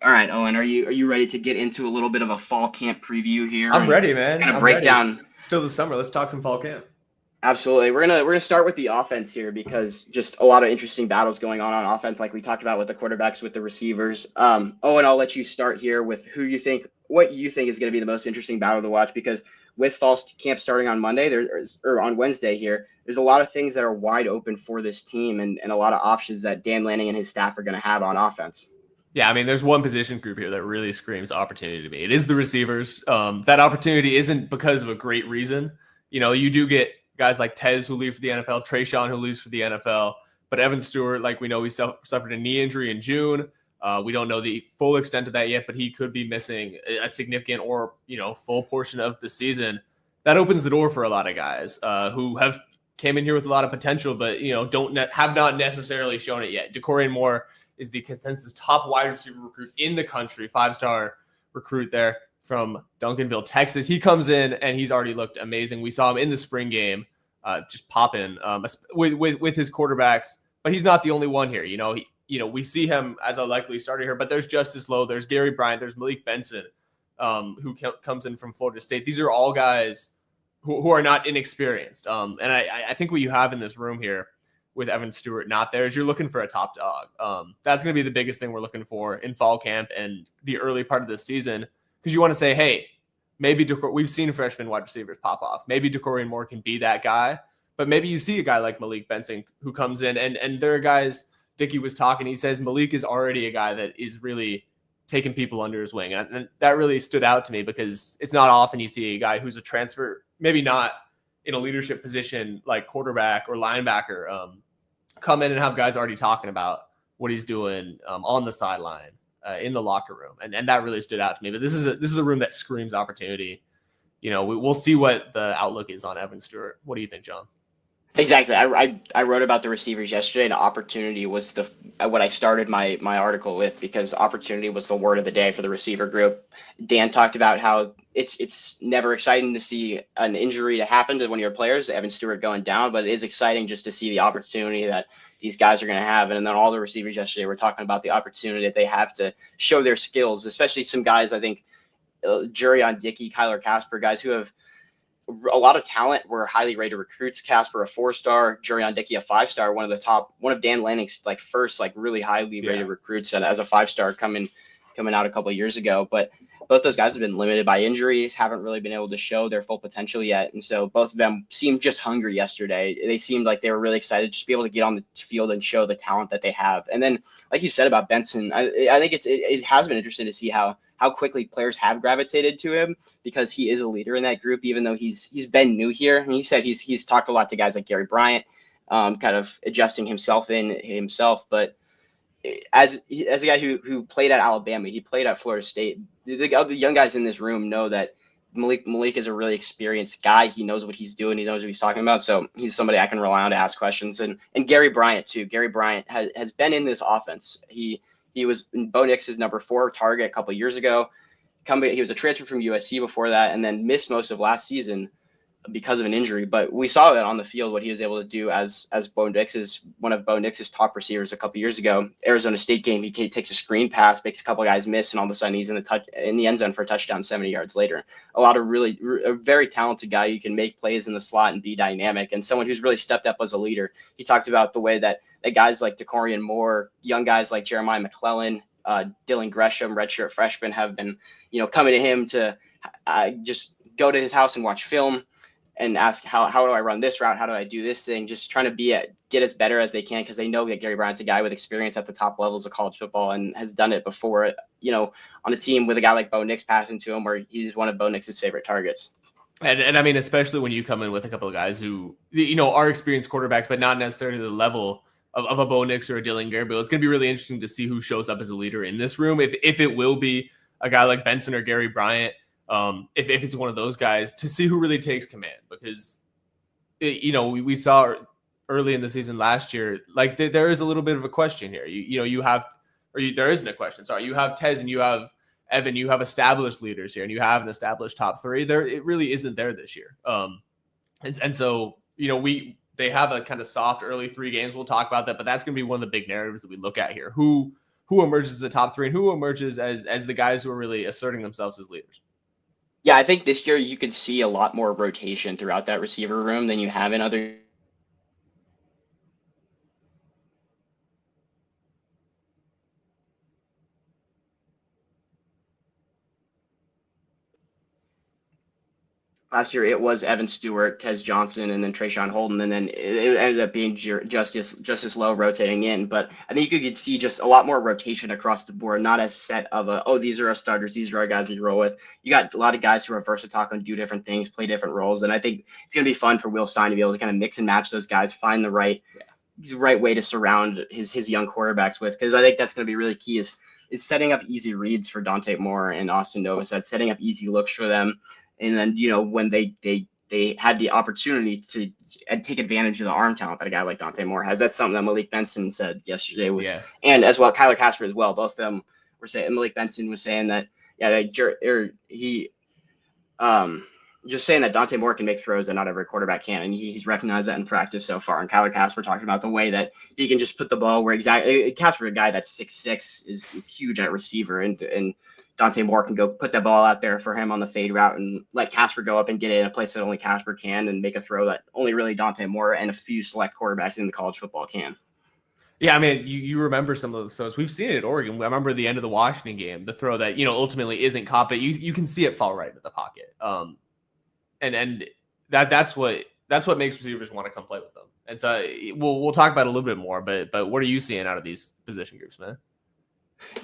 All right, Owen, are you ready to get into a little bit of a fall camp preview here I'm and ready, man. kind of I'm break ready. It's down? still the summer. Let's talk some fall camp. Absolutely. We're gonna start with the offense here because just a lot of interesting battles going on offense, like we talked about with the quarterbacks, with the receivers. Owen, I'll let you start here with what you think is going to be the most interesting battle to watch because with fall camp starting on Monday, or on Wednesday here, there's a lot of things that are wide open for this team and a lot of options that Dan Lanning and his staff are going to have on offense. Yeah, I mean, there's one position group here that really screams opportunity to me. It is the receivers. That opportunity isn't because of a great reason. You do get guys like Tez who leave for the NFL, Trayshawn who leaves for the NFL, but Evan Stewart, like we know, he suffered a knee injury in June. We don't know the full extent of that yet, but he could be missing a significant or full portion of the season. That opens the door for a lot of guys who have came in here with a lot of potential, but have not necessarily shown it yet. DeCorian Moore is the consensus top wide receiver recruit in the country, 5-star recruit there from Duncanville, Texas. He comes in and he's already looked amazing. We saw him in the spring game, just popping with his quarterbacks, but he's not the only one here. We see him as a likely starter here, but there's Justice Lowe, there's Gary Bryant, there's Malik Benson, who comes in from Florida State. These are all guys who are not inexperienced. And I think what you have in this room here with Evan Stewart not there is you're looking for a top dog. That's going to be the biggest thing we're looking for in fall camp and the early part of the season, because you want to say, hey, maybe we've seen freshman wide receivers pop off. Maybe DeCorian Moore can be that guy, but maybe you see a guy like Malik Benson who comes in and there are guys. Dickie was talking. He says Malik is already a guy that is really taking people under his wing, and that really stood out to me because it's not often you see a guy who's a transfer, maybe not in a leadership position like quarterback or linebacker, come in and have guys already talking about what he's doing on the sideline, in the locker room. And that really stood out to me. But this is a room that screams opportunity. We'll see what the outlook is on Evan Stewart. What do you think, John? Exactly. I wrote about the receivers yesterday, and opportunity was what I started my article with because opportunity was the word of the day for the receiver group. Dan talked about how it's never exciting to see an injury to happen to one of your players, Evan Stewart going down, but it is exciting just to see the opportunity that these guys are going to have. And then all the receivers yesterday were talking about the opportunity that they have to show their skills, especially some guys, I think, Jurion Dickey, Kyler Casper, guys who have a lot of talent, were highly rated recruits. Casper, a 4-star, Jurion Dickey, a 5-star, one of Dan Lanning's first really highly rated recruits, and as a 5-star coming out a couple of years ago. But both those guys have been limited by injuries, haven't really been able to show their full potential yet. And so both of them seemed just hungry yesterday. They seemed like they were really excited to just be able to get on the field and show the talent that they have. And then, like you said about Benson, I think it has been interesting to see how quickly players have gravitated to him because he is a leader in that group, even though he's been new here. And he said he's talked a lot to guys like Gary Bryant, kind of adjusting himself. But as a guy who played at Alabama, he played at Florida State. The young guys in this room know that Malik is a really experienced guy. He knows what he's doing. He knows what he's talking about. So he's somebody I can rely on to ask questions. And Gary Bryant too. Gary Bryant has been in this offense. He was Bo Nix's number 4 target a couple of years ago. He was a transfer from USC before that, and then missed most of last season because of an injury. But we saw that on the field, what he was able to do as one of Bo Nix's top receivers a couple of years ago. Arizona State game, he takes a screen pass, makes a couple of guys miss, and all of a sudden he's in the end zone for a touchdown 70 yards later. A very talented guy who can make plays in the slot and be dynamic, and someone who's really stepped up as a leader. He talked about the way that guys like DeCorian Moore, young guys like Jeremiah McClellan, Dylan Gresham, redshirt freshmen, have been coming to him to just go to his house and watch film and ask how do I run this route? How do I do this thing? Just trying to get as better as they can because they know that Gary Bryant's a guy with experience at the top levels of college football and has done it before, on a team with a guy like Bo Nix passing to him where he's one of Bo Nix's favorite targets. And I mean, especially when you come in with a couple of guys who, are experienced quarterbacks, but not necessarily the level of a Bo Nix or a Dylan Gabriel. It's going to be really interesting to see who shows up as a leader in this room. If it will be a guy like Benson or Gary Bryant, if it's one of those guys, to see who really takes command, because we saw early in the season last year, there is a little bit of a question here. There isn't a question. Sorry, you have Tez and you have Evan. You have established leaders here, and you have an established top 3. It really isn't there this year. And so they have a kind of soft early 3 games. We'll talk about that, but that's going to be one of the big narratives that we look at here. Who who emerges as the top three and who emerges as the guys who are really asserting themselves as leaders. Yeah, I think this year you could see a lot more rotation throughout that receiver room than you have in other. Last year it was Evan Stewart, Tez Johnson, and then Trayshawn Holden, and then it ended up being Justice Lowe rotating in. But I think you could see just a lot more rotation across the board, not a set of these are our starters, these are our guys we roll with. You got a lot of guys who are versatile and do different things, play different roles, and I think it's gonna be fun for Will Stein to be able to kind of mix and match those guys, find the right way to surround his young quarterbacks with, because I think that's gonna be really key is setting up easy reads for Dante Moore and Austin Novosad, setting up easy looks for them. And then, when they had the opportunity to take advantage of the arm talent that a guy like Dante Moore has, that's something that Malik Benson said yesterday and as well, Kyler Casper as well. Both of them were saying, Malik Benson was saying that, just saying that Dante Moore can make throws that not every quarterback can. And he's recognized that in practice so far. And Kyler Casper talking about the way that he can just put the ball where exactly Casper, a guy that's 6'6", is huge at receiver. And Dante Moore can go put the ball out there for him on the fade route and let Casper go up and get it in a place that only Casper can and make a throw that only really Dante Moore and a few select quarterbacks in the college football can. Yeah, I mean, you remember some of those throws. We've seen it at Oregon. I remember the end of the Washington game, the throw that, ultimately isn't caught, but you can see it fall right into the pocket. And that's what makes receivers want to come play with them. And so we'll talk about it a little bit more, but what are you seeing out of these position groups, man?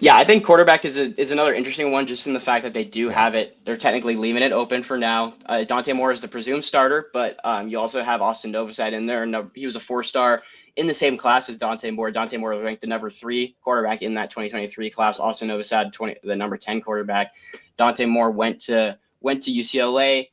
Yeah, I think quarterback is another interesting one, just in the fact that they do have it. They're technically leaving it open for now. Dante Moore is the presumed starter, but you also have Austin Novosad in there. And he was a 4-star in the same class as Dante Moore. Dante Moore was ranked the number 3 quarterback in that 2023 class. Austin Novosad, the number 10 quarterback. Dante Moore went to UCLA,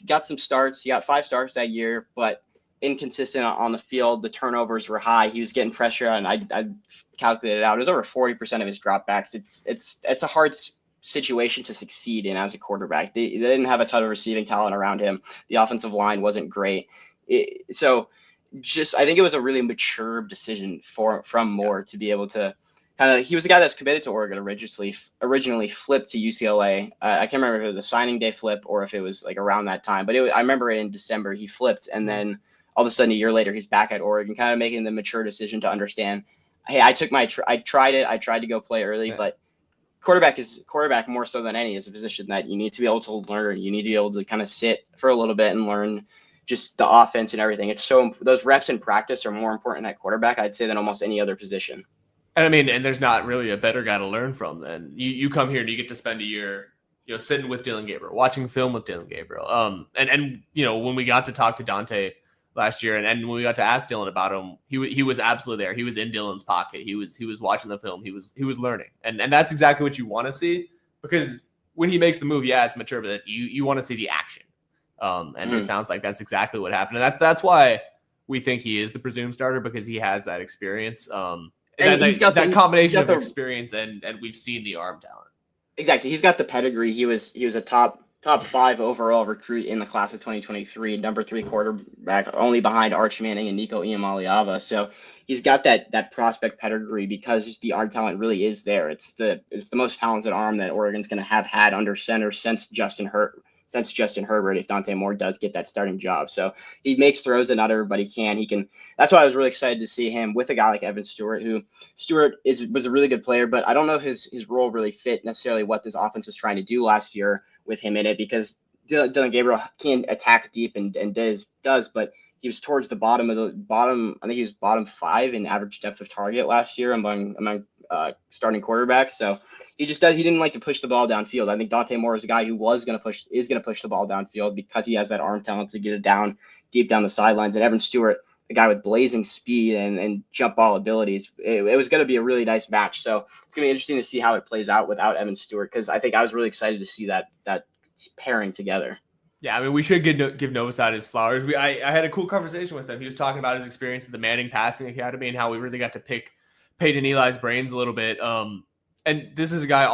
got some starts. He got 5 starts that year, but inconsistent on the field. The turnovers were high. He was getting pressure, and I calculated it out. It was over 40% of his dropbacks. It's a hard situation to succeed in as a quarterback. They didn't have a ton of receiving talent around him. The offensive line wasn't great. I think it was a really mature decision from Moore to be able to he was a guy that's committed to Oregon originally flipped to UCLA. I can't remember if it was a signing day flip or if it was like around that time, but I remember it in December. He flipped, and then all of a sudden a year later he's back at Oregon, kind of making the mature decision to understand, hey, I tried it. I tried to go play early, but quarterback more so than any is a position that you need to be able to learn. You need to be able to kind of sit for a little bit and learn just the offense and everything. Those reps in practice are more important at quarterback, I'd say, than almost any other position. And I mean, and there's not really a better guy to learn from than you come here and you get to spend a year, sitting with Dillon Gabriel, watching film with Dillon Gabriel. And when we got to talk to Dante last year, and when we got to ask Dillon about him, he was absolutely there. He was in Dillon's pocket. He was watching the film. He was learning, and that's exactly what you want to see, because when he makes the move, yeah, it's mature, but you want to see the action. It sounds like that's exactly what happened, and that's why we think he is the presumed starter, because he has that experience. And he's got that combination of experience, and we've seen the arm talent. Exactly, he's got the pedigree. He was a top 5 overall recruit in the class of 2023, number 3 quarterback, only behind Arch Manning and Nico Iamaleava. So he's got that prospect pedigree because the arm talent really is there. It's the most talented arm that Oregon's going to have had under center since Justin Herbert, if Dante Moore does get that starting job. So he makes throws that not everybody can. That's why I was really excited to see him with a guy like Evan Stewart, who was a really good player, but I don't know if his role really fit necessarily what this offense was trying to do last year with him in it, because Dillon Gabriel can attack deep and does, but he was towards the bottom. I think he was bottom 5 in average depth of target last year among starting quarterbacks. So he didn't like to push the ball downfield. I think Dante Moore is a guy who is going to push the ball downfield because he has that arm talent to get it down deep down the sidelines. And Evan Stewart, a guy with blazing speed and jump ball abilities, it was going to be a really nice match. So it's going to be interesting to see how it plays out without Evan Stewart, because I think I was really excited to see that pairing together. Yeah, I mean, we should give Novosad his flowers. I had a cool conversation with him. He was talking about his experience at the Manning Passing Academy and how we really got to pick Peyton Eli's brains a little bit. And this is a guy,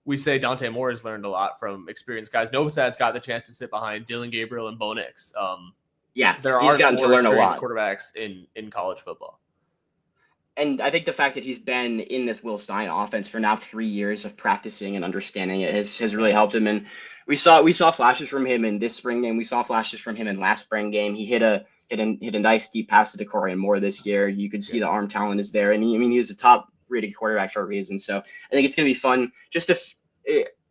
we say Dante Moore has learned a lot from experienced guys. Novosad's got the chance to sit behind Dillon Gabriel and Bo Nix. Yeah, there he's are gotten to learn a lot. Quarterbacks in college football. And I think the fact that he's been in this Will Stein offense for now 3 years of practicing and understanding it has really helped him. And we saw flashes from him in this spring game. We saw flashes from him in last spring game. He hit a nice deep pass to Decorian Moore this year. You could see the arm talent is there, and he was a top rated quarterback for a reason. So I think it's gonna be fun. Just if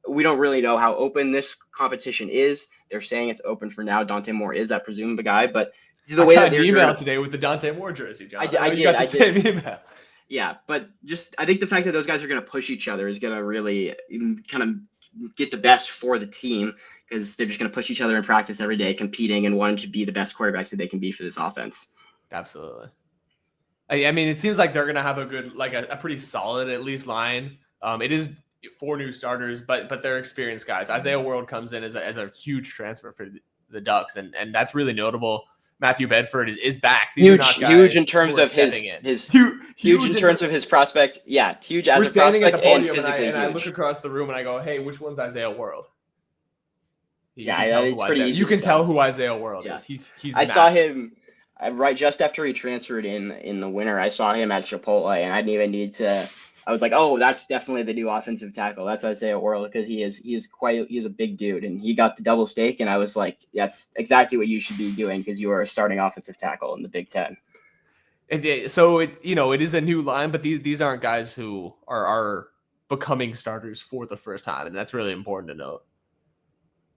we don't really know how open this competition is. They're saying it's open for now. Dante Moore is that presumed guy, but the way I that got an email today with the Dante Moore jersey, John. I got the same email. Yeah, but just I think the fact that those guys are going to push each other is going to really kind of get the best for the team because they're just going to push each other in practice every day, competing and wanting to be the best quarterbacks that they can be for this offense. Absolutely. I mean, it seems like they're going to have a good, like a pretty solid at least line. It is 4 new starters, but they're experienced guys. Isaiah World comes in as a huge transfer for the Ducks, and that's really notable. Matthew Bedford is back. Huge in terms of his huge in terms of his prospect. Yeah, huge as a prospect. We're standing at the podium, and I look across the room and I go, "Hey, which one's Isaiah World?" You can tell who Isaiah World is. He's. I saw him right just after he transferred in the winter. I saw him at Chipotle, and I didn't even need to. I was like, oh, that's definitely the new offensive tackle. That's Isaiah World because he's a big dude, and he got the double stake. And I was like, that's exactly what you should be doing because you are a starting offensive tackle in the Big Ten. And so it is a new line, but these aren't guys who are becoming starters for the first time, and that's really important to note.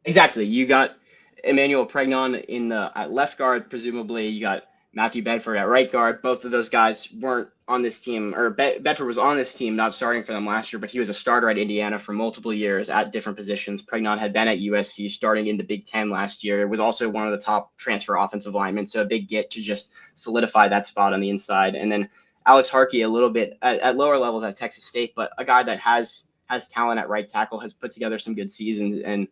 Exactly. You got Emmanuel Pregnon at left guard, presumably. You got Matthew Bedford at right guard. Both of those guys weren't on this team, or Bedford was on this team, not starting for them last year, but he was a starter at Indiana for multiple years at different positions. Pregnon had been at USC starting in the Big Ten last year. It was also one of the top transfer offensive linemen, so a big get to just solidify that spot on the inside. And then Alex Harkey, a little bit at lower levels at Texas State, but a guy that has talent at right tackle, has put together some good seasons, and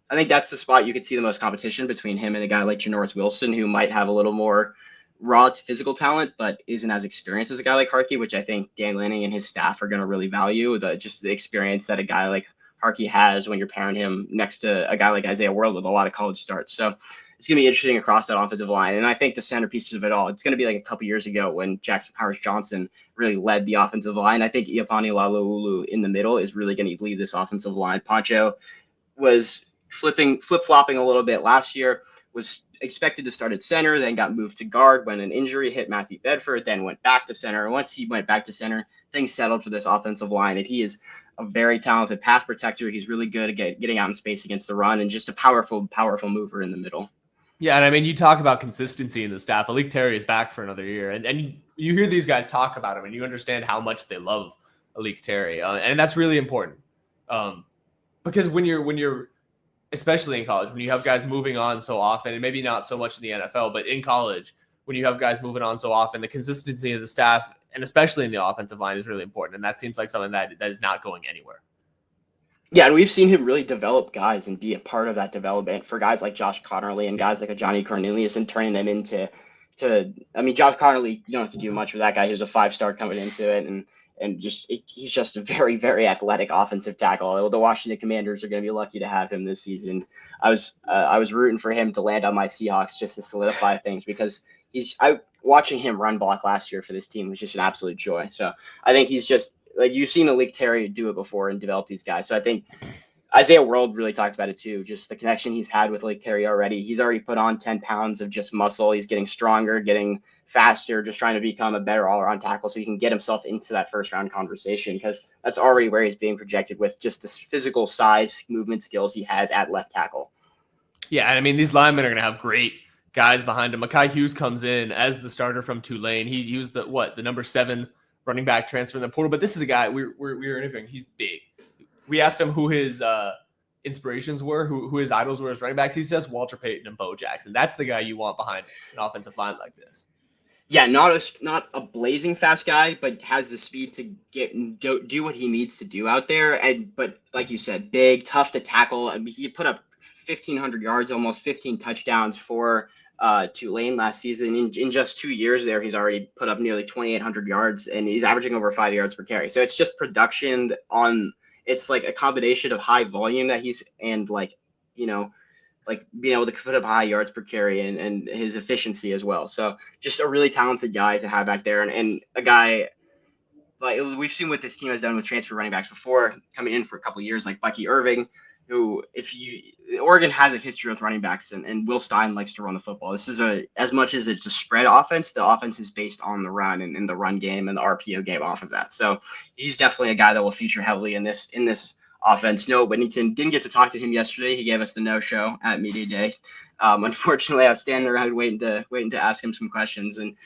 I think that's the spot you could see the most competition between him and a guy like Janoris Wilson, who might have a little more raw physical talent, but isn't as experienced as a guy like Harkey, which I think Dan Lanning and his staff are going to really value. Just the experience that a guy like Harkey has when you're pairing him next to a guy like Isaiah World with a lot of college starts. So it's going to be interesting across that offensive line. And I think the centerpieces of it all, it's going to be like a couple years ago when Jackson Powers-Johnson really led the offensive line. I think Iapani Lalulu in the middle is really going to lead this offensive line. Poncho was flip-flopping a little bit last year, was expected to start at center, then got moved to guard when an injury hit Matthew Bedford, then went back to center. And once he went back to center, things settled for this offensive line. And he is a very talented pass protector. He's really good at getting out in space against the run and just a powerful mover in the middle. Yeah, and I mean, you talk about consistency in the staff. Alik Terry is back for another year. And you hear these guys talk about him, and you understand how much they love Alik Terry. And that's really important. Because when you're especially in college, when you have guys moving on so often, and maybe not so much in the NFL, but in college, when you have guys moving on so often, the consistency of the staff, and especially in the offensive line, is really important. And that seems like something that is not going anywhere. Yeah, and we've seen him really develop guys and be a part of that development for guys like Josh Connerly and guys like a Johnny Cornelius, and turning them into I mean, Josh Connerly, you don't have to do much with that guy. He was a 5-star coming into it, and he's just a very, very athletic offensive tackle. The Washington Commanders are going to be lucky to have him this season. I was rooting for him to land on my Seahawks just to solidify things, because watching him run block last year for this team was just an absolute joy. So I think he's just, like, you've seen Alik Terry do it before and develop these guys. So I think Isaiah World really talked about it too, just the connection he's had with Alik Terry already. He's already put on 10 pounds of just muscle. He's getting stronger, getting faster, just trying to become a better all-around tackle so he can get himself into that first-round conversation, because that's already where he's being projected with just the physical size, movement skills he has at left tackle. Yeah, and I mean, these linemen are going to have great guys behind him. Mekhi Hughes comes in as the starter from Tulane. He was the number 7 running back transfer in the portal, but this is a guy we were interviewing. He's big. We asked him who his inspirations were, who his idols were as running backs. He says Walter Payton and Bo Jackson. That's the guy you want behind an offensive line like this. Yeah, not a blazing fast guy, but has the speed to do what he needs to do out there. But like you said, big, tough to tackle. I mean, he put up 1,500 yards, almost 15 touchdowns for Tulane last season. In just 2 years there, he's already put up nearly 2,800 yards, and he's averaging over 5 yards per carry. So it's just production it's like a combination of high volume that he's, and like, like being able to put up high yards per carry and his efficiency as well. So just a really talented guy to have back there, and a guy like we've seen what this team has done with transfer running backs before, coming in for a couple of years, like Bucky Irving, who if you Oregon has a history with running backs, and Will Stein likes to run the football. This is as much as it's a spread offense, the offense is based on the run and the run game and the RPO game off of that. So he's definitely a guy that will feature heavily in this offense. No, Whittington didn't get to talk to him yesterday. He gave us the no show at media day. Unfortunately, I was standing around waiting to ask him some questions, and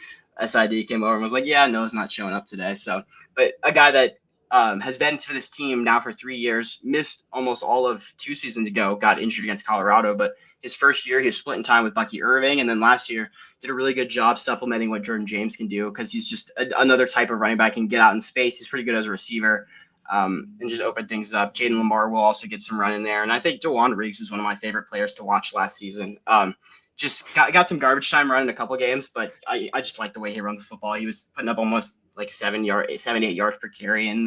SID came over and was like, "Yeah, no, he's not showing up today." So, but a guy that has been to this team now for 3 years, missed almost all of 2 seasons ago, got injured against Colorado, but his first year he was splitting time with Bucky Irving, and then last year did a really good job supplementing what Jordan James can do because he's just another type of running back, can get out in space. He's pretty good as a receiver. And just open things up. Jaden Lamar will also get some run in there. And I think Dewan Riggs was one of my favorite players to watch last season. Just got some garbage time running a couple games, but I just like the way he runs the football. He was putting up almost like 8 yards per carry in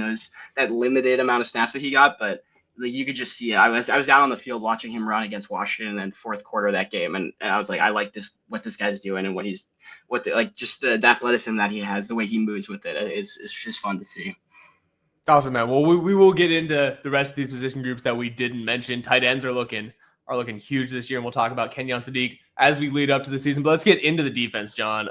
that limited amount of snaps that he got. But you could just see it. I was down on the field watching him run against Washington in the fourth quarter of that game, and I was like, I like what this guy's doing, and just the athleticism that he has, the way he moves with it is just fun to see. Awesome, man. Well, we will get into the rest of these position groups that we didn't mention. Tight ends are looking huge this year, and we'll talk about Kenyon Sadiq as we lead up to the season. But let's get into the defense, John.